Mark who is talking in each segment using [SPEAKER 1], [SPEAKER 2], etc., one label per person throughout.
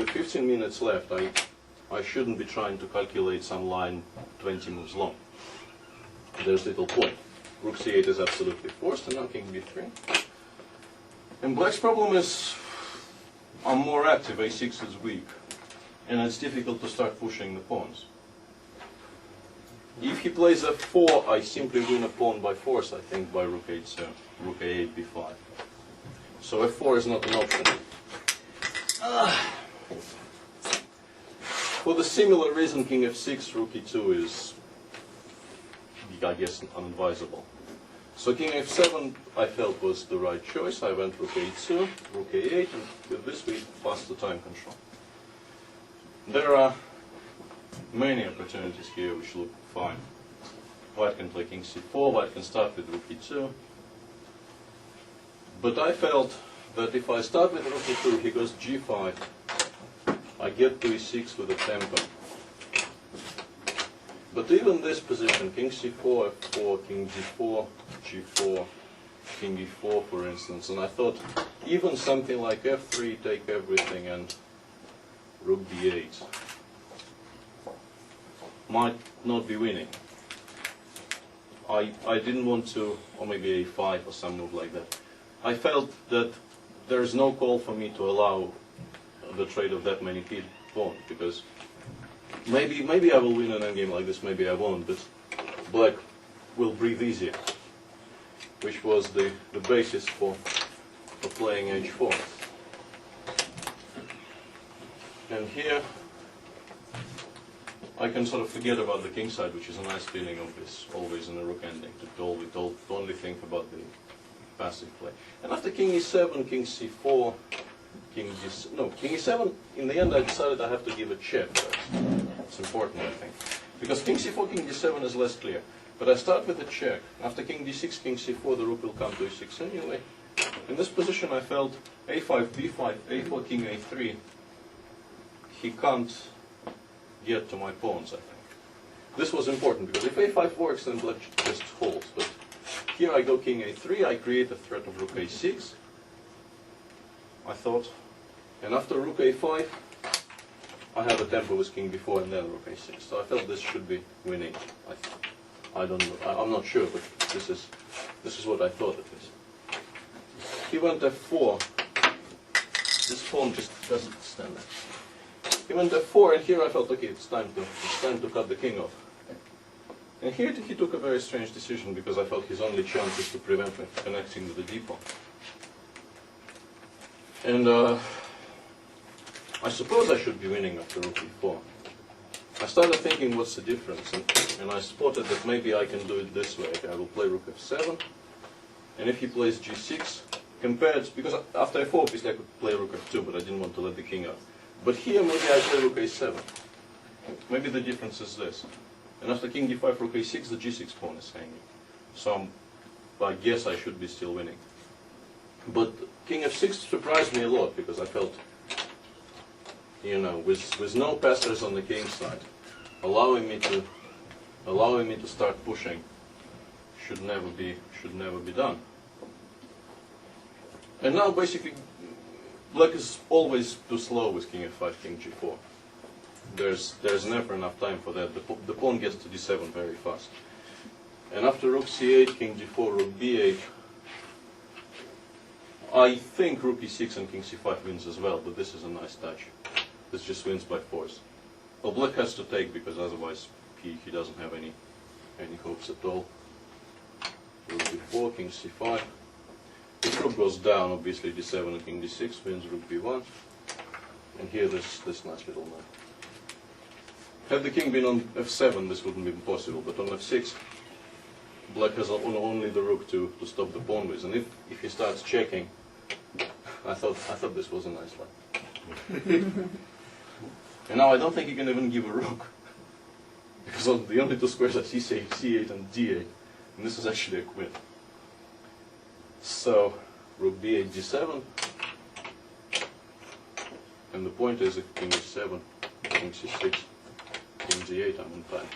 [SPEAKER 1] with 15 minutes left, I shouldn't be trying to calculate some line 20 moves long. There's little point. Rook c8 is absolutely forced, and now king b3. And black's problem is I'm more active, a6 is weak, and it's difficult to start pushing the pawns. If he plays f4, I simply win a pawn by force, I think, by rook a8, rook a8, b5. So f4 is not an option. For the similar reason, king f6, rook e2 is, I guess, unadvisable. So king f7, I felt, was the right choice. I went rook a2, rook a8, and with this we passed the time control. There are many opportunities here which look fine. White can play king c4, white can start with rook e2. But I felt that if I start with rook e2, he goes g5, I get to e6 with a tempo. But even this position, king c4, f4, king d4, g4, king e4, for instance, and I thought even something like f3, take everything, and rook b8 might not be winning. I didn't want to, or maybe a5 or some move like that. I felt that there is no call for me to allow the trade of that many pawns, because maybe I will win an endgame like this, maybe I won't, but black will breathe easier, which was the basis for playing h4. And here I can sort of forget about the king side, which is a nice feeling of this, always in a rook ending, to only think about the passive play. And after king e7, king c4, king e7, in the end I decided I have to give a check first. It's important, I think. Because king c4, king d7 is less clear. But I start with a check. After king d6, king c4, the rook will come to e6 anyway. In this position I felt a5, b5, a4, king a3. He can't get to my pawns, I think. This was important, because if a5 works, then black just holds. But here I go king a3, I create a threat of rook a6, I thought. And after rook a5, I have a tempo with king b4 and then rook a6. So I felt this should be winning. I don't know, I'm not sure, but this is what I thought it is. He went f4. This pawn just doesn't stand there. He went f4, and here I felt, okay, it's time to cut the king off. And here he took a very strange decision, because I felt his only chance is to prevent me connecting with the d pawn. And I suppose I should be winning after rook e4. I started thinking, what's the difference? And I spotted that maybe I can do it this way. Okay, I will play rook f7, and if he plays g6, because after f4, obviously I could play rook f2, but I didn't want to let the king out. But here maybe I play rook a7. Maybe the difference is this. And after king d5, rook a6, the g6 pawn is hanging. So I guess I should be still winning. But king f6 surprised me a lot, because I felt, you know, with no passers on the king side, allowing me to start pushing should never be done. And now basically black is always too slow with king f5, king g4. There's never enough time for that. The pawn gets to d7 very fast. And after rook c8, king g4, rook b8, I think rook e6 and king c5 wins as well, but this is a nice touch. This just wins by force. Well, black has to take, because otherwise he doesn't have any hopes at all. Rook b4, king c5. If rook goes down, obviously d7 and king d6 wins rook b1. And here this nice little knight. Had the king been on f7, this wouldn't be possible, but on f6, black has only the rook to stop the pawn with. And if he starts checking, I thought this was a nice line. And now I don't think he can even give a rook, because the only two squares are c8 and d8, and this is actually a queen. So rook b8, g7, and the point is, if king h7, king c6, king g8, I'm on time.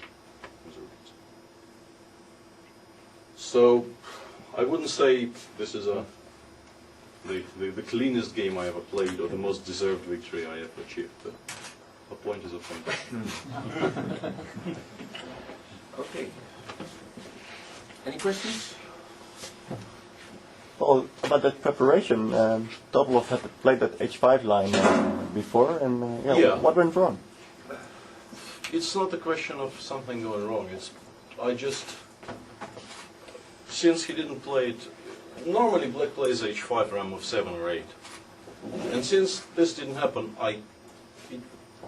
[SPEAKER 1] So I wouldn't say this is the cleanest game I ever played, or the most deserved victory I ever achieved. But a point is a point.
[SPEAKER 2] Okay. Any questions?
[SPEAKER 3] Well, about that preparation, Tobolov had played that H5 line before, and
[SPEAKER 1] Yeah.
[SPEAKER 3] what went wrong?
[SPEAKER 1] It's not a question of something going wrong. Since he didn't play it, normally Black plays H5 ram of 7 or 8. And since this didn't happen, it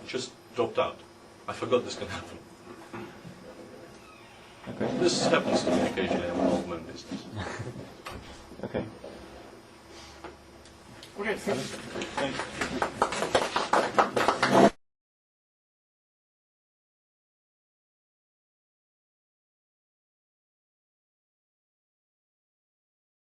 [SPEAKER 1] just dropped out. I forgot this can happen.
[SPEAKER 3] Okay.
[SPEAKER 1] This happens to me occasionally. I'm an old man business.
[SPEAKER 3] Okay.
[SPEAKER 2] Okay, thank you.
[SPEAKER 4] Thank you.